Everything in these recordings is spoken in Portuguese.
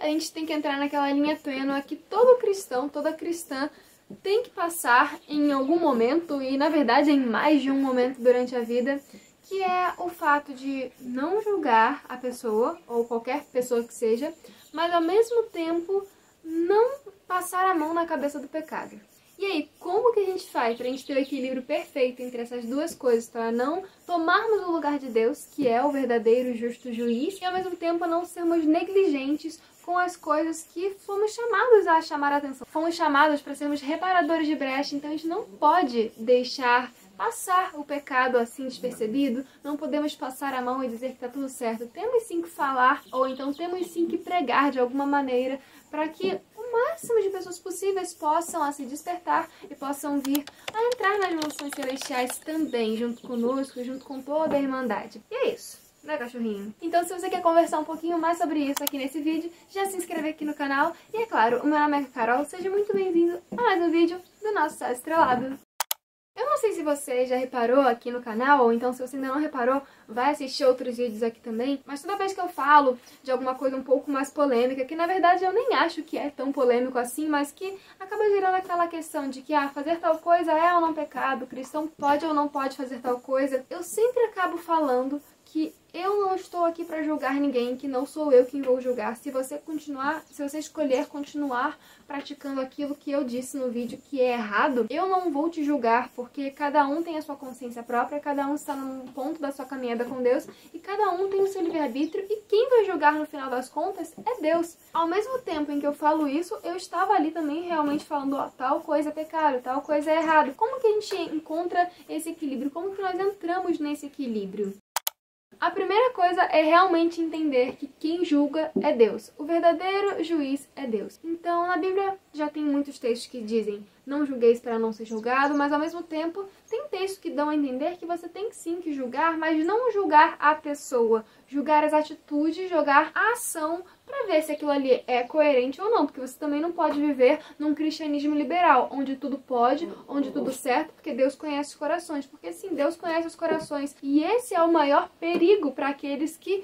a gente tem que entrar naquela linha tênue que todo cristão, toda cristã tem que passar em algum momento, e na verdade em mais de um momento durante a vida, que é o fato de não julgar a pessoa, ou qualquer pessoa que seja, mas ao mesmo tempo não passar a mão na cabeça do pecado. E aí, como que a gente faz para a gente ter o equilíbrio perfeito entre essas duas coisas, para não tomarmos o lugar de Deus, que é o verdadeiro e justo juiz, e ao mesmo tempo não sermos negligentes com as coisas que fomos chamados a chamar a atenção. Fomos chamados para sermos reparadores de brecha, então a gente não pode deixar passar o pecado assim despercebido, não podemos passar a mão e dizer que está tudo certo. Temos sim que falar, ou então temos sim que pregar de alguma maneira, para que o máximo de pessoas possíveis possam se despertar e possam vir a entrar nas mansões celestiais também, junto conosco, junto com toda a Irmandade. E é isso, né, cachorrinho? Então, se você quer conversar um pouquinho mais sobre isso aqui nesse vídeo, já se inscreve aqui no canal. E é claro, o meu nome é Carol, seja muito bem-vindo a mais um vídeo do nosso Céu Estrelado. Eu não sei se você já reparou aqui no canal, ou então se você ainda não reparou, vai assistir outros vídeos aqui também, mas toda vez que eu falo de alguma coisa um pouco mais polêmica, que na verdade eu nem acho que é tão polêmico assim, mas que acaba gerando aquela questão de que fazer tal coisa é ou não pecado, o cristão pode ou não pode fazer tal coisa, eu sempre acabo falando que eu não estou aqui para julgar ninguém, que não sou eu quem vou julgar. Se você escolher continuar praticando aquilo que eu disse no vídeo que é errado, eu não vou te julgar, porque cada um tem a sua consciência própria, cada um está num ponto da sua caminhada com Deus e cada um tem o seu livre-arbítrio e quem vai julgar no final das contas é Deus. Ao mesmo tempo em que eu falo isso, eu estava ali também realmente falando, tal coisa é pecado, tal coisa é errado. Como que a gente encontra esse equilíbrio? Como que nós entramos nesse equilíbrio? A primeira coisa é realmente entender que quem julga é Deus. O verdadeiro juiz é Deus. Então, na Bíblia já tem muitos textos que dizem não julgueis para não ser julgado, mas ao mesmo tempo tem textos que dão a entender que você tem sim que julgar, mas não julgar a pessoa, julgar as atitudes, julgar a ação, para ver se aquilo ali é coerente ou não, porque você também não pode viver num cristianismo liberal, onde tudo pode, onde tudo certo, porque Deus conhece os corações, porque sim, Deus conhece os corações, e esse é o maior perigo para aqueles que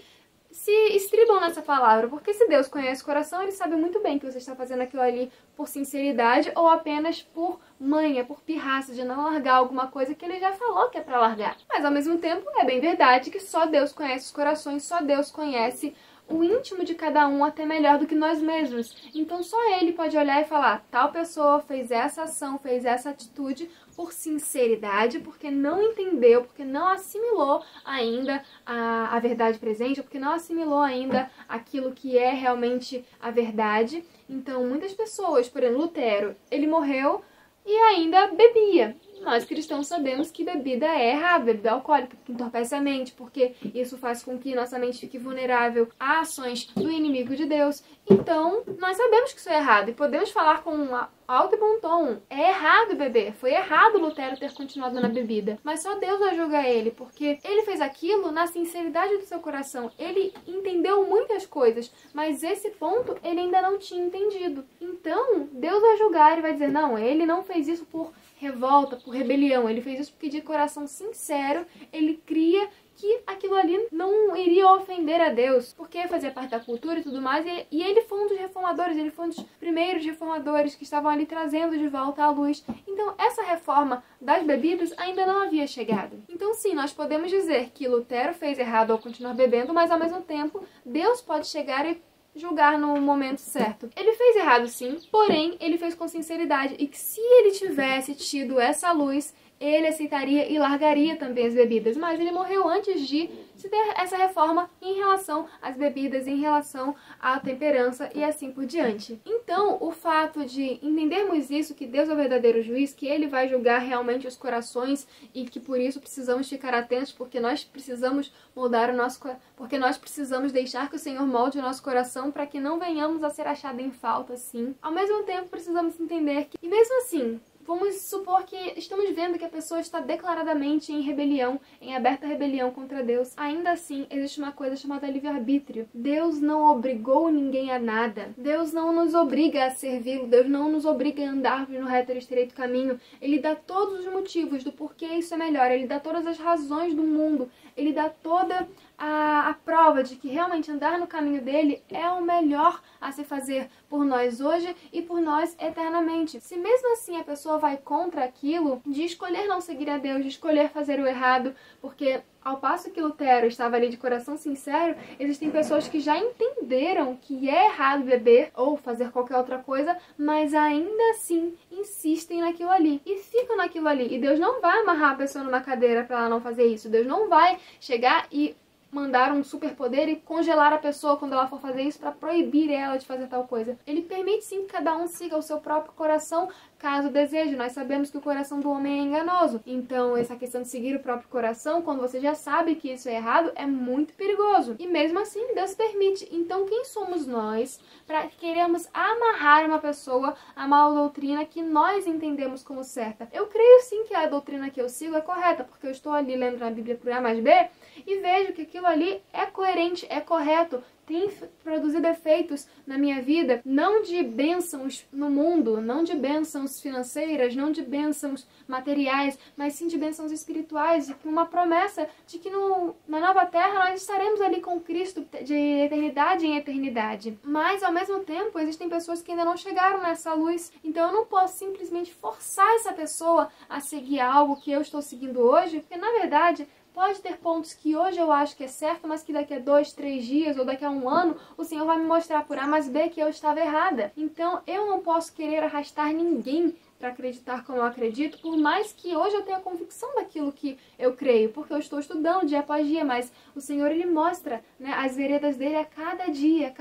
se estribam nessa palavra, porque se Deus conhece o coração, Ele sabe muito bem que você está fazendo aquilo ali por sinceridade ou apenas por manha, por pirraça, de não largar alguma coisa que Ele já falou que é para largar. Mas ao mesmo tempo, é bem verdade que só Deus conhece os corações, só Deus conhece o íntimo de cada um até melhor do que nós mesmos. Então só Ele pode olhar e falar, tal pessoa fez essa ação, fez essa atitude por sinceridade, porque não entendeu, porque não assimilou ainda a verdade presente, porque não assimilou ainda aquilo que é realmente a verdade. Então muitas pessoas, por exemplo, Lutero, ele morreu e ainda bebia. Nós cristãos sabemos que bebida é errada, bebida alcoólica, que entorpece a mente, porque isso faz com que nossa mente fique vulnerável a ações do inimigo de Deus. Então, nós sabemos que isso é errado e podemos falar com um alto e bom tom. É errado beber, foi errado Lutero ter continuado na bebida, mas só Deus vai julgar ele, porque ele fez aquilo na sinceridade do seu coração. Ele entendeu muitas coisas, mas esse ponto ele ainda não tinha entendido. Então, Deus vai julgar, ele vai dizer, não, ele não fez isso por revolta, por rebelião, ele fez isso porque de coração sincero, ele cria que aquilo ali não iria ofender a Deus, porque fazia parte da cultura e tudo mais, e ele foi um dos reformadores, ele foi um dos primeiros reformadores que estavam ali trazendo de volta a luz. Então essa reforma das bebidas ainda não havia chegado. Então sim, nós podemos dizer que Lutero fez errado ao continuar bebendo, mas ao mesmo tempo Deus pode chegar e julgar no momento certo. Ele fez errado sim, porém ele fez com sinceridade, e que se ele tivesse tido essa luz, ele aceitaria e largaria também as bebidas, mas ele morreu antes de se ter essa reforma em relação às bebidas, em relação à temperança e assim por diante. Então, o fato de entendermos isso, que Deus é o verdadeiro juiz, que Ele vai julgar realmente os corações e que por isso precisamos ficar atentos, porque nós precisamos moldar o nosso porque nós precisamos deixar que o Senhor molde o nosso coração para que não venhamos a ser achados em falta, sim. Ao mesmo tempo, precisamos entender que, e mesmo assim, vamos supor que estamos vendo que a pessoa está declaradamente em rebelião, em aberta rebelião contra Deus. Ainda assim, existe uma coisa chamada livre-arbítrio. Deus não obrigou ninguém a nada. Deus não nos obriga a servi-lo. Deus não nos obriga a andar no reto e estreito caminho. Ele dá todos os motivos do porquê isso é melhor. Ele dá todas as razões do mundo. ele dá toda a prova de que realmente andar no caminho dele é o melhor a se fazer por nós hoje e por nós eternamente. Se mesmo assim a pessoa vai contra aquilo, de escolher não seguir a Deus, de escolher fazer o errado, porque ao passo que Lutero estava ali de coração sincero, existem pessoas que já entenderam que é errado beber ou fazer qualquer outra coisa, mas ainda assim insistem naquilo ali e ficam naquilo ali. E Deus não vai amarrar a pessoa numa cadeira para ela não fazer isso. Deus não vai chegar e mandar um superpoder e congelar a pessoa quando ela for fazer isso para proibir ela de fazer tal coisa. Ele permite sim que cada um siga o seu próprio coração, caso deseje. Nós sabemos que o coração do homem é enganoso. Então, essa questão de seguir o próprio coração, quando você já sabe que isso é errado, é muito perigoso. E mesmo assim, Deus permite. Então, quem somos nós para queremos amarrar uma pessoa a uma doutrina que nós entendemos como certa? Eu creio sim que a doutrina que eu sigo é correta, porque eu estou ali lendo na Bíblia por A mais B e vejo que aquilo ali é coerente, é correto, tem produzido efeitos na minha vida, não de bênçãos no mundo, não de bênçãos financeiras, não de bênçãos materiais, mas sim de bênçãos espirituais, e com uma promessa de que na nova terra nós estaremos ali com Cristo de eternidade em eternidade. Mas, ao mesmo tempo, existem pessoas que ainda não chegaram nessa luz, então eu não posso simplesmente forçar essa pessoa a seguir algo que eu estou seguindo hoje, porque, na verdade, pode ter pontos que hoje eu acho que é certo, mas que daqui a 2, 3 dias ou daqui a 1 ano o Senhor vai me mostrar por A mais B que eu estava errada. Então eu não posso querer arrastar ninguém para acreditar como eu acredito, por mais que hoje eu tenha convicção daquilo que eu creio, porque eu estou estudando dia após dia, mas o Senhor, Ele mostra, né, as veredas dele a cada dia.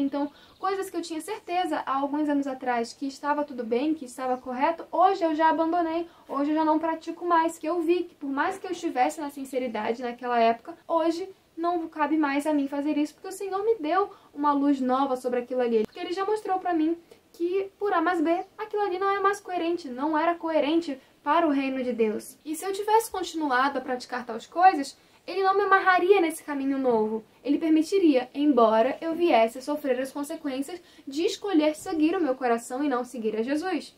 Então, coisas que eu tinha certeza há alguns anos atrás que estava tudo bem, que estava correto, hoje eu já abandonei, hoje eu já não pratico mais, que eu vi que por mais que eu estivesse na sinceridade naquela época, hoje não cabe mais a mim fazer isso, porque o Senhor me deu uma luz nova sobre aquilo ali, porque Ele já mostrou para mim que por A mais B, aquilo ali não é mais coerente, não era coerente para o reino de Deus. E se eu tivesse continuado a praticar tais coisas, Ele não me amarraria nesse caminho novo. Ele permitiria, embora eu viesse a sofrer as consequências de escolher seguir o meu coração e não seguir a Jesus.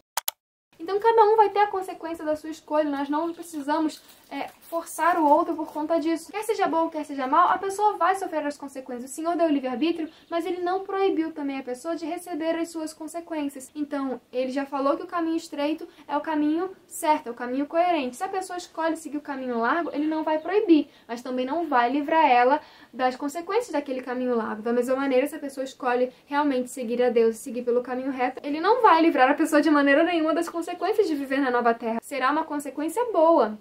Então cada um vai ter a consequência da sua escolha, nós não precisamos forçar o outro por conta disso. Quer seja bom, quer seja mal, a pessoa vai sofrer as consequências. O Senhor deu o livre-arbítrio, mas Ele não proibiu também a pessoa de receber as suas consequências. Então, Ele já falou que o caminho estreito é o caminho certo, é o caminho coerente. Se a pessoa escolhe seguir o caminho largo, Ele não vai proibir, mas também não vai livrar ela das consequências daquele caminho largo. Da mesma maneira, se a pessoa escolhe realmente seguir a Deus e seguir pelo caminho reto, Ele não vai livrar a pessoa de maneira nenhuma das consequências de viver na nova terra. Será uma consequência boa.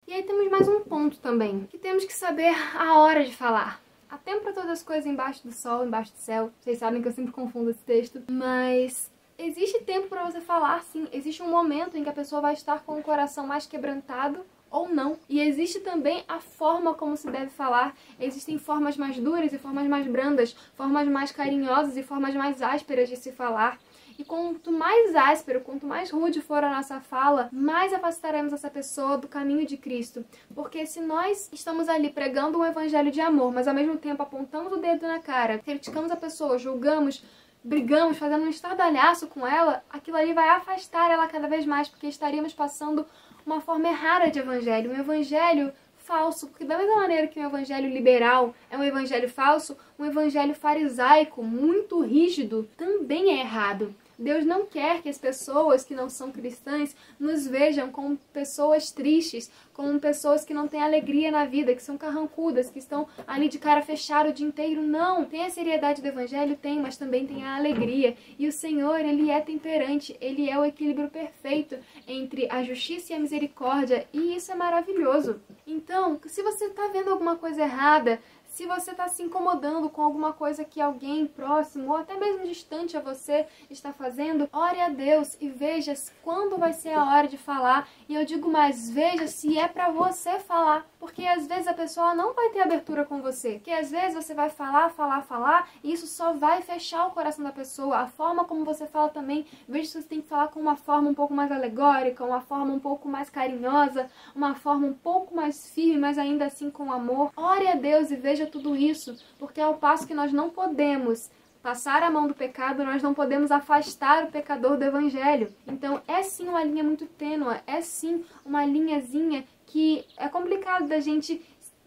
E aí temos mais um ponto também, que temos que saber a hora de falar. Há tempo para todas as coisas embaixo do sol, embaixo do céu. Vocês sabem que eu sempre confundo esse texto. Mas existe tempo para você falar, sim. Existe um momento em que a pessoa vai estar com o coração mais quebrantado ou não. E existe também a forma como se deve falar. Existem formas mais duras e formas mais brandas, formas mais carinhosas e formas mais ásperas de se falar. E quanto mais áspero, quanto mais rude for a nossa fala, mais afastaremos essa pessoa do caminho de Cristo. Porque se nós estamos ali pregando um evangelho de amor, mas ao mesmo tempo apontamos o dedo na cara, criticamos a pessoa, julgamos, brigamos, fazendo um estardalhaço com ela, aquilo ali vai afastar ela cada vez mais, porque estaríamos passando uma forma errada de evangelho, um evangelho falso, porque da mesma maneira que um evangelho liberal é um evangelho falso, um evangelho farisaico, muito rígido, também é errado. Deus não quer que as pessoas que não são cristãs nos vejam como pessoas tristes, como pessoas que não têm alegria na vida, que são carrancudas, que estão ali de cara fechada o dia inteiro. Não! Tem a seriedade do evangelho? Tem, mas também tem a alegria. E o Senhor, Ele é temperante, Ele é o equilíbrio perfeito entre a justiça e a misericórdia, e isso é maravilhoso. Então, se você está vendo alguma coisa errada, se você está se incomodando com alguma coisa que alguém próximo ou até mesmo distante a você está fazendo, ore a Deus e veja quando vai ser a hora de falar. E eu digo mais, veja se é para você falar, porque às vezes a pessoa não vai ter abertura com você, porque às vezes você vai falar, e isso só vai fechar o coração da pessoa. A forma como você fala também, veja se você tem que falar com uma forma um pouco mais alegórica, uma forma um pouco mais carinhosa, uma forma um pouco mais firme, mas ainda assim com amor. Ore a Deus e veja tudo isso, porque ao passo que nós não podemos passar a mão do pecado, nós não podemos afastar o pecador do evangelho. Então é sim uma linha muito tênue, é sim uma linhazinha que é complicado da gente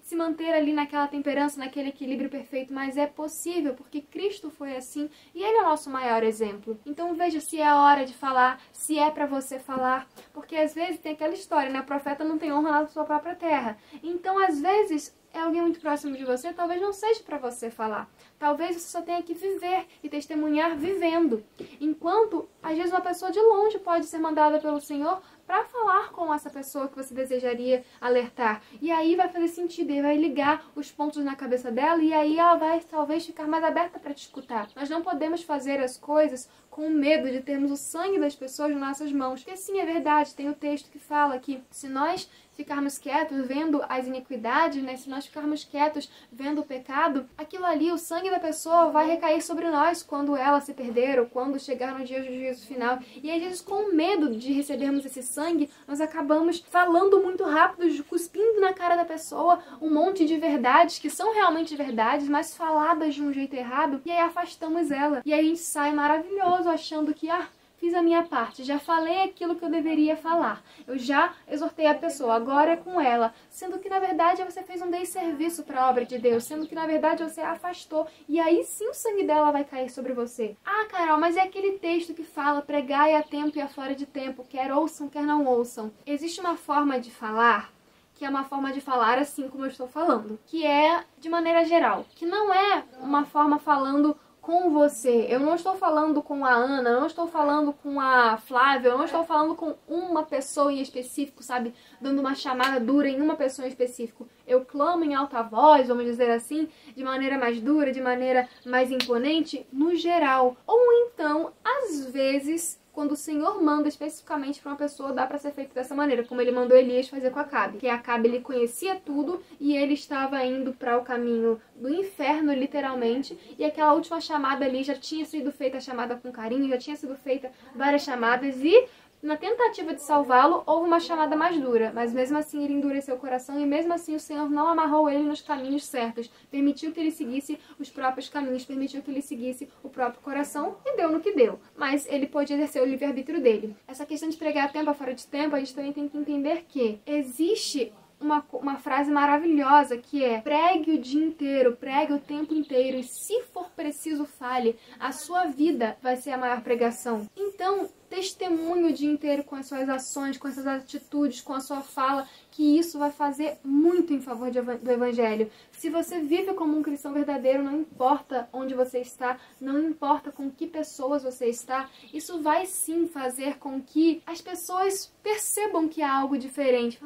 se manter ali naquela temperança, naquele equilíbrio perfeito, mas é possível, porque Cristo foi assim e Ele é o nosso maior exemplo. Então veja se é a hora de falar, se é para você falar, porque às vezes tem aquela história, né? O profeta não tem honra na sua própria terra. Então, às vezes, é alguém muito próximo de você, talvez não seja para você falar. Talvez você só tenha que viver e testemunhar vivendo. Enquanto, às vezes, uma pessoa de longe pode ser mandada pelo Senhor para falar com essa pessoa que você desejaria alertar. E aí vai fazer sentido, e vai ligar os pontos na cabeça dela, e aí ela vai talvez ficar mais aberta para te escutar. Nós não podemos fazer as coisas com medo de termos o sangue das pessoas nas nossas mãos. Porque sim, é verdade, tem o texto que fala que se nós ficarmos quietos vendo as iniquidades, né? Se nós ficarmos quietos vendo o pecado, aquilo ali, o sangue da pessoa vai recair sobre nós quando ela se perder ou quando chegar no dia do juízo final. E às vezes, com medo de recebermos esse sangue, nós acabamos falando muito rápido, cuspindo na cara da pessoa um monte de verdades que são realmente verdades, mas faladas de um jeito errado, e aí afastamos ela. E aí a gente sai maravilhoso achando que, fiz a minha parte, já falei aquilo que eu deveria falar, eu já exortei a pessoa, agora é com ela, sendo que na verdade você fez um desserviço para a obra de Deus, sendo que na verdade você a afastou, e aí sim o sangue dela vai cair sobre você. Carol, mas é aquele texto que fala, pregai a tempo e a fora de tempo, quer ouçam, quer não ouçam. Existe uma forma de falar que é uma forma de falar assim como eu estou falando, que é de maneira geral, que não é uma forma falando com você. Eu não estou falando com a Ana, eu não estou falando com a Flávia, eu não estou falando com uma pessoa em específico, sabe? Dando uma chamada dura em uma pessoa em específico. Eu clamo em alta voz, vamos dizer assim, de maneira mais dura, de maneira mais imponente, no geral. Ou então, às vezes, quando o Senhor manda especificamente para uma pessoa, dá para ser feito dessa maneira, como ele mandou Elias fazer com Acabe. Que Acabe, ele conhecia tudo e ele estava indo para o caminho do inferno, literalmente, e aquela última chamada ali já tinha sido feita a chamada com carinho, já tinha sido feita várias chamadas e na tentativa de salvá-lo, houve uma chamada mais dura, mas mesmo assim ele endureceu o coração e mesmo assim o Senhor não amarrou ele nos caminhos certos, permitiu que ele seguisse os próprios caminhos, permitiu que ele seguisse o próprio coração e deu no que deu. Mas ele pôde exercer o livre-arbítrio dele. Essa questão de pregar a tempo, a fora de tempo, a gente também tem que entender que existe uma frase maravilhosa que é: pregue o dia inteiro, pregue o tempo inteiro e se for preciso fale, a sua vida vai ser a maior pregação. Então, testemunhe o dia inteiro com as suas ações, com as suas atitudes, com a sua fala, que isso vai fazer muito em favor do Evangelho. Se você vive como um cristão verdadeiro, não importa onde você está, não importa com que pessoas você está, isso vai sim fazer com que as pessoas percebam que há algo diferente.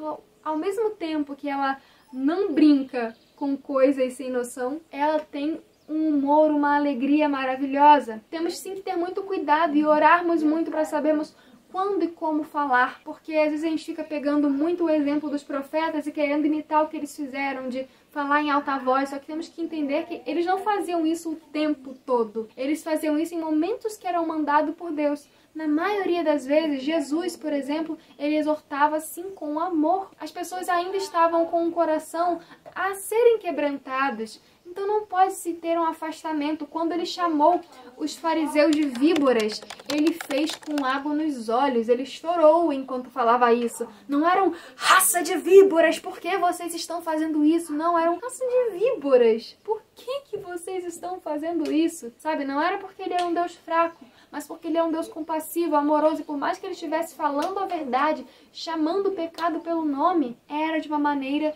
Ao mesmo tempo que ela não brinca com coisas sem noção, ela tem um humor, uma alegria maravilhosa. Temos sim que ter muito cuidado e orarmos muito para sabermos quando e como falar, porque às vezes a gente fica pegando muito o exemplo dos profetas e querendo imitar o que eles fizeram de falar em alta voz, só que temos que entender que eles não faziam isso o tempo todo. Eles faziam isso em momentos que eram mandados por Deus. Na maioria das vezes, Jesus, por exemplo, ele exortava assim com amor. As pessoas ainda estavam com o coração a serem quebrantadas. Então não pode-se ter um afastamento. Quando ele chamou os fariseus de víboras, ele fez com água nos olhos. Ele chorou enquanto falava isso. Não eram raça de víboras, por que vocês estão fazendo isso? Não, eram raça de víboras. Por que vocês estão fazendo isso? Sabe, não era porque ele era um Deus fraco, mas porque ele é um Deus compassivo, amoroso, e por mais que ele estivesse falando a verdade, chamando o pecado pelo nome, era de uma maneira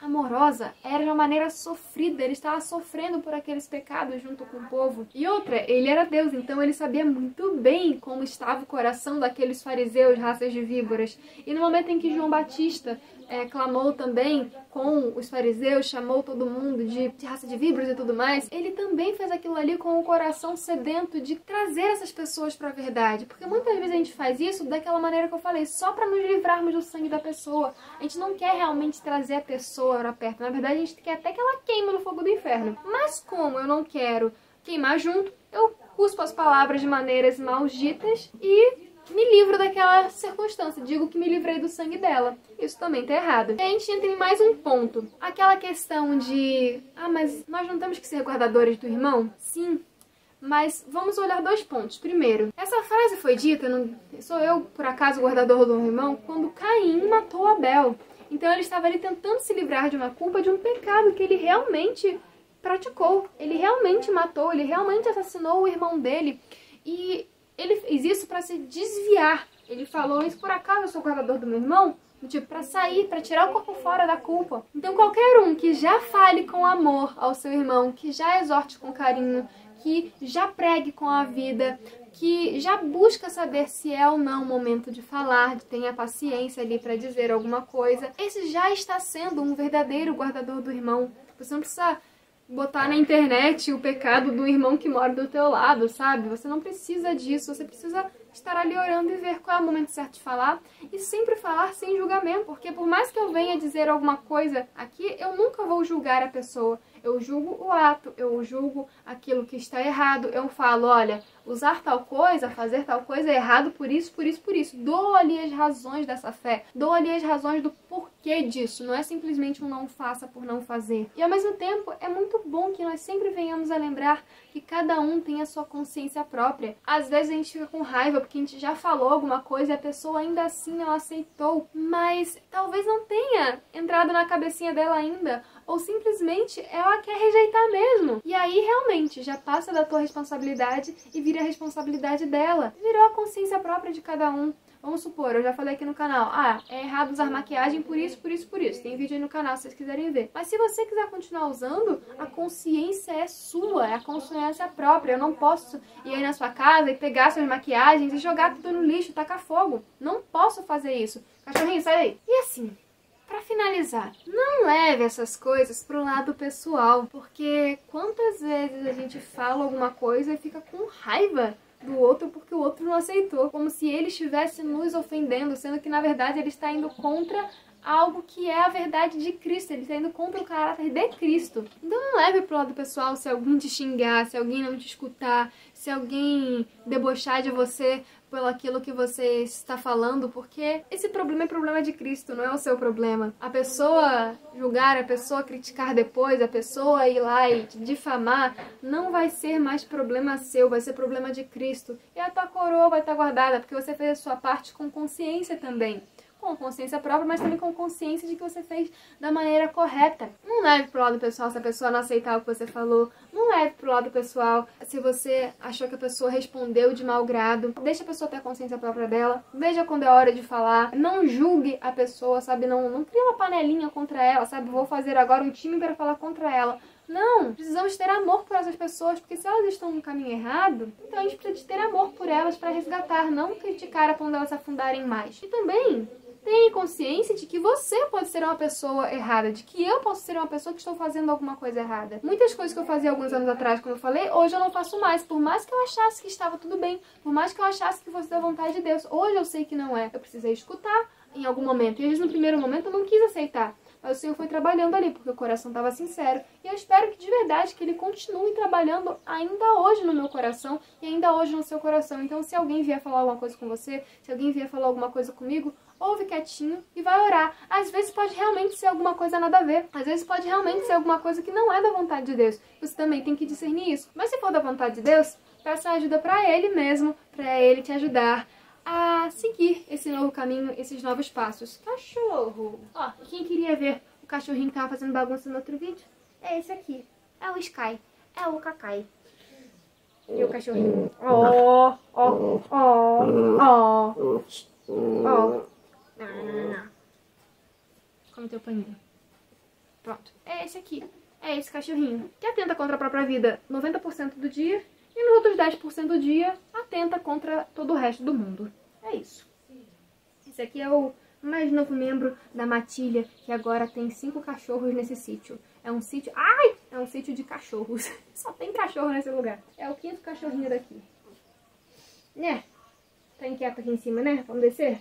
amorosa, era de uma maneira sofrida, ele estava sofrendo por aqueles pecados junto com o povo. E outra, ele era Deus, então ele sabia muito bem como estava o coração daqueles fariseus, raças de víboras. E no momento em que João Batista clamou também com os fariseus, chamou todo mundo de raça de víboras e tudo mais, ele também fez aquilo ali com o coração sedento de trazer essas pessoas para a verdade. Porque muitas vezes a gente faz isso daquela maneira que eu falei, só para nos livrarmos do sangue da pessoa. A gente não quer realmente trazer a pessoa para perto. Na verdade, a gente quer até que ela queime no fogo do inferno. Mas como eu não quero queimar junto, eu cuspo as palavras de maneiras malditas e me livro daquela circunstância, digo que me livrei do sangue dela. Isso também tá errado. E a gente entra em mais um ponto. Aquela questão de, mas nós não temos que ser guardadores do irmão? Sim, mas vamos olhar dois pontos. Primeiro, essa frase foi dita, sou eu, por acaso, guardador do irmão, quando Caim matou Abel. Então ele estava ali tentando se livrar de uma culpa, de um pecado que ele realmente praticou. Ele realmente matou, ele realmente assassinou o irmão dele. E ele fez isso para se desviar. Ele falou, isso por acaso eu sou o guardador do meu irmão? Tipo, pra sair, pra tirar o corpo fora da culpa. Então qualquer um que já fale com amor ao seu irmão, que já exorte com carinho, que já pregue com a vida, que já busca saber se é ou não o momento de falar, de tenha paciência ali pra dizer alguma coisa, esse já está sendo um verdadeiro guardador do irmão. Você não precisa botar na internet o pecado do irmão que mora do teu lado, sabe? Você não precisa disso, você precisa estar ali orando e ver qual é o momento certo de falar e sempre falar sem julgamento, porque por mais que eu venha dizer alguma coisa aqui, eu nunca vou julgar a pessoa. Eu julgo o ato, eu julgo aquilo que está errado, eu falo, olha, usar tal coisa, fazer tal coisa é errado por isso, por isso, por isso. Dou ali as razões dessa fé, dou ali as razões do porquê disso, não é simplesmente um não faça por não fazer. E ao mesmo tempo, é muito bom que nós sempre venhamos a lembrar que cada um tem a sua consciência própria. Às vezes a gente fica com raiva porque a gente já falou alguma coisa e a pessoa ainda assim ela aceitou, mas talvez não tenha entrado na cabecinha dela ainda, ou simplesmente ela quer rejeitar mesmo. E aí realmente já passa da tua responsabilidade e vira a responsabilidade dela. Virou a consciência própria de cada um. Vamos supor, eu já falei aqui no canal, é errado usar maquiagem por isso, por isso, por isso. Tem vídeo aí no canal se vocês quiserem ver. Mas se você quiser continuar usando, a consciência é sua, é a consciência própria. Eu não posso ir aí na sua casa e pegar suas maquiagens e jogar tudo no lixo, tacar fogo. Não posso fazer isso. Cachorrinho, sai daí. E assim, pra finalizar, não leve essas coisas pro lado pessoal, porque quantas vezes a gente fala alguma coisa e fica com raiva do outro porque o outro não aceitou, como se ele estivesse nos ofendendo, sendo que na verdade ele está indo contra algo que é a verdade de Cristo, ele está indo contra o caráter de Cristo. Então não leve pro lado pessoal se alguém te xingar, se alguém não te escutar, se alguém debochar de você pelo aquilo que você está falando, porque esse problema é problema de Cristo, não é o seu problema. A pessoa julgar, a pessoa criticar depois, a pessoa ir lá e te difamar, não vai ser mais problema seu, vai ser problema de Cristo. E a tua coroa vai estar guardada, porque você fez a sua parte com consciência também. Com consciência própria, mas também com consciência de que você fez da maneira correta. Não leve pro lado pessoal se a pessoa não aceitar o que você falou. Não leve pro lado pessoal se você achou que a pessoa respondeu de mau grado. Deixa a pessoa ter a consciência própria dela. Veja quando é hora de falar. Não julgue a pessoa, sabe? Não crie uma panelinha contra ela, sabe? Vou fazer agora um time para falar contra ela. Não, precisamos ter amor por essas pessoas, porque se elas estão no caminho errado, então a gente precisa ter amor por elas para resgatar, não criticar a ponto delas se afundarem mais. E também tenha consciência de que você pode ser uma pessoa errada, de que eu posso ser uma pessoa que estou fazendo alguma coisa errada. Muitas coisas que eu fazia alguns anos atrás, como eu falei, hoje eu não faço mais. Por mais que eu achasse que estava tudo bem, por mais que eu achasse que fosse da vontade de Deus, hoje eu sei que não é. Eu precisei escutar em algum momento, e às vezes no primeiro momento eu não quis aceitar. Mas o Senhor foi trabalhando ali, porque o coração estava sincero. E eu espero que de verdade que Ele continue trabalhando ainda hoje no meu coração e ainda hoje no seu coração. Então se alguém vier falar alguma coisa com você, se alguém vier falar alguma coisa comigo, ouve quietinho e vai orar. Às vezes pode realmente ser alguma coisa nada a ver. Às vezes pode realmente ser alguma coisa que não é da vontade de Deus. Você também tem que discernir isso. Mas se for da vontade de Deus, peça ajuda para Ele mesmo, para Ele te ajudar a seguir esse novo caminho, esses novos passos. Cachorro! Ó, quem queria ver o cachorrinho que tava fazendo bagunça no outro vídeo? É esse aqui. É o Sky. É o Kakai. E o cachorrinho. Ó, ó, ó, ó. Ó. Não. Come teu paninho. Pronto. É esse aqui. É esse cachorrinho. Que atenta contra a própria vida 90% do dia. E nos outros 10% do dia, atenta contra todo o resto do mundo. É isso. Esse aqui é o mais novo membro da matilha, que agora tem 5 cachorros nesse sítio. É um sítio... Ai! É um sítio de cachorros. Só tem cachorro nesse lugar. É o 5º cachorrinho daqui. Né? Tá inquieto aqui em cima, né? Vamos descer?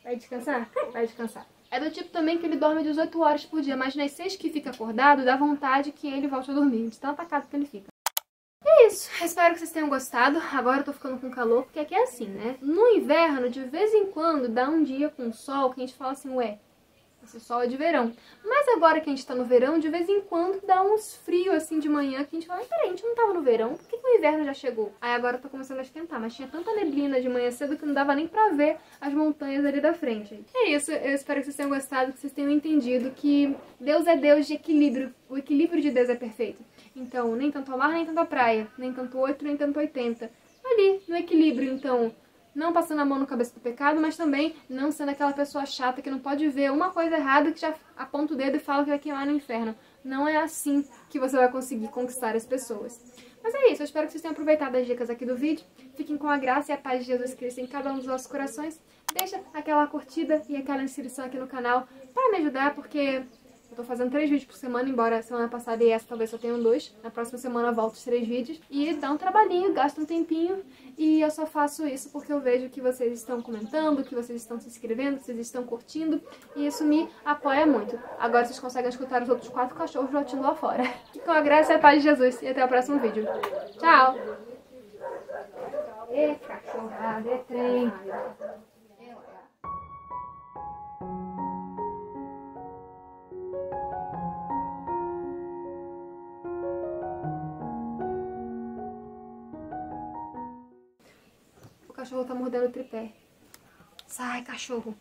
Vai descansar? Vai descansar. É do tipo também que ele dorme 18 horas por dia, mas nas 6 que fica acordado, dá vontade que ele volte a dormir, de tão atacado que ele fica. É isso, espero que vocês tenham gostado. Agora eu tô ficando com calor, porque aqui é assim, né? No inverno, de vez em quando, dá um dia com sol que a gente fala assim, ué, Esse sol é de verão. Mas agora que a gente tá no verão, de vez em quando dá uns frios assim de manhã que a gente fala, peraí, a gente não tava no verão? Por que o inverno já chegou? Aí agora tá começando a esquentar, mas tinha tanta neblina de manhã cedo que não dava nem pra ver as montanhas ali da frente. É isso, eu espero que vocês tenham gostado, que vocês tenham entendido que Deus é Deus de equilíbrio. O equilíbrio de Deus é perfeito. Então, nem tanto ao mar, nem tanto à praia. Nem tanto 8, nem tanto 80. Ali, no equilíbrio, então... Não passando a mão no cabeça do pecado, mas também não sendo aquela pessoa chata que não pode ver uma coisa errada que já aponta o dedo e fala que vai queimar no inferno. Não é assim que você vai conseguir conquistar as pessoas. Mas é isso, eu espero que vocês tenham aproveitado as dicas aqui do vídeo. Fiquem com a graça e a paz de Jesus Cristo em cada um dos nossos corações. Deixa aquela curtida e aquela inscrição aqui no canal para me ajudar, porque... eu tô fazendo 3 vídeos por semana, embora semana passada e essa talvez só tenham 2. Na próxima semana eu volto os 3 vídeos. E dá um trabalhinho, gasta um tempinho. E eu só faço isso porque eu vejo que vocês estão comentando, que vocês estão se inscrevendo, que vocês estão curtindo. E isso me apoia muito. Agora vocês conseguem escutar os outros 4 cachorros latindo lá fora. Com a graça e a paz de Jesus. E até o próximo vídeo. Tchau! E cachorrada, é trem. O cachorro tá mordendo o tripé. Sai, cachorro.